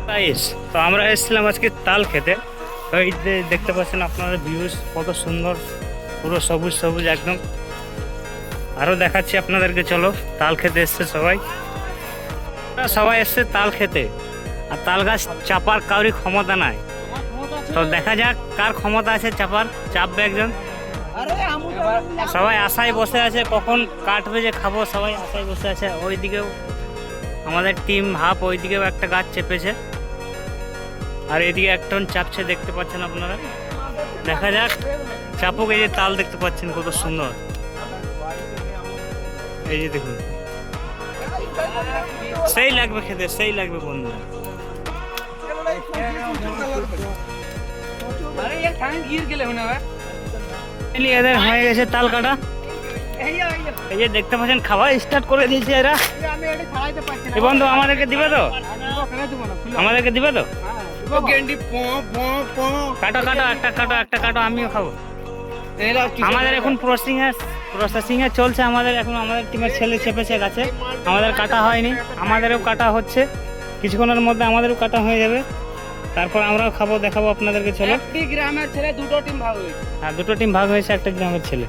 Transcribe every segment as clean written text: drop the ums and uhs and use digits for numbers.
Guys, তো আমরা এসেছিলাম আজকে তাল খেতে। তো এই যে দেখতে পাচ্ছেন আপনারা ভিউজ কত সুন্দর, পুরো সবুজ সবুজ একদম। আরো দেখাচ্ছি আপনাদেরকে, চলো। তাল খেতে এসছে সবাই, সবাই এসছে তাল খেতে। আর তাল গাছ চাপার কারোরই ক্ষমতা নাই, তো দেখা যাক কার ক্ষমতা আছে চাপার। চাপবে একজন। সবাই আশায় বসে আছে কখন কাটবে যে খাবো, সবাই আশায় বসে আছে। ওইদিকেও আমাদের টিম হাফ, ওইদিকেও একটা গাছ চেপেছে, আর এদিকে একজন চাপছে, দেখতে পাচ্ছেন আপনারা। দেখা যাক চাপক। এই যে তাল দেখতে পাচ্ছেন কত সুন্দর, এই যে দেখুন, সেই লাগবে খেতে, সেই লাগবে বন্ধুরা। এদের হয়ে গেছে তাল কাটা, এই যে দেখতে পাচ্ছেন খাওয়া স্টার্ট করে দিয়েছে এরা। বন্ধু আমাদেরকে দিবে তো, আমাদেরকে দিবে তো? কাটো কাটো, একটা কাটো, একটা কাটো, আমিও খাবো। আমাদের এখন প্রসেসিং এ চলছে। আমাদের এখন আমাদের টিমের ছেলে চেপেছে গাছে, আমাদের কাটা হয়নি, আমাদেরও কাটা হচ্ছে। কিছুক্ষণের মধ্যে আমাদেরও কাটা হয়ে যাবে, তারপর আমরাও খাবো, দেখাবো আপনাদেরকে। চলো। একটি গ্রামের ছেলে দুটো টিম ভাগ হয়েছে। হ্যাঁ, দুটো টিম ভাগ হয়েছে, একটা গ্রামের ছেলে।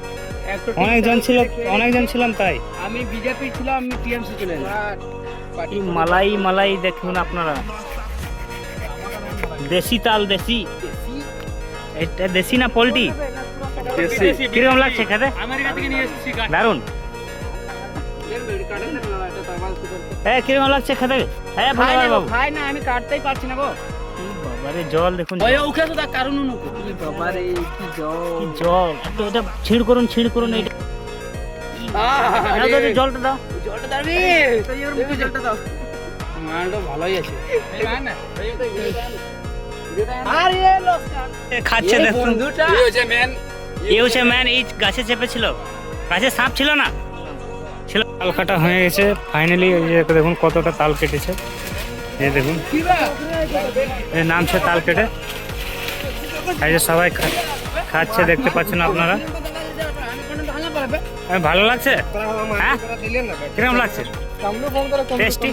অনেকজন ছিলাম তাই। আমি বিজেপি ছিলাম, আমি টিএমসি চলে এলাম। মালাই মালাই দেখুন আপনারা, দেশি তাল, দেশি। এটা দেশি না পোল্ট্রি? কিরকম লাগছে খেতে? আমেরিকা থেকে নিয়ে এসেছি। দারুন। কিরকম লাগছে খেতে? হ্যাঁ বাবু, খাই না, আমি কাটতেই পারছি না গো। বাবারে জল দেখুন, কারণ বাবারে কি জল। এটা ছিঁড় করুন, ছিঁড় করুন। এইটা জলটা দাও, জলটা দাবি, জলটা দাও। মালটা ভালোই আছে। খাচ্ছে দেখুন, এই হচ্ছে ম্যান। এই গাছে চেপেছিল, গাছে সাপ ছিল না, ছিল। তাল কাটা হয়ে গেছে ফাইনালি। এই যে দেখুন কতটা তাল কেটেছে, এই দেখুন এর নামছে তাল কেটে। এই যে সবাই খাচ্ছে, দেখতে পাচ্ছেন আপনারা। ভালো লাগছে? হ্যাঁ, কিরকম লাগছে? টেস্টি,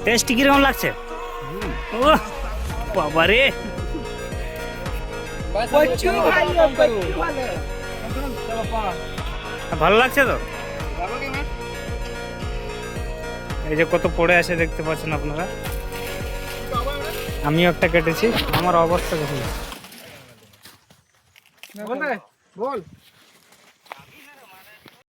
টেস্টি কিরকম লাগছে? ও বাবারে, ভালো লাগছে তো? এই যে কত পড়ে আছে দেখতে পাচ্ছেন আপনারা। আমিও একটা কেটেছি, আমার অবস্থা দেখুন। বল।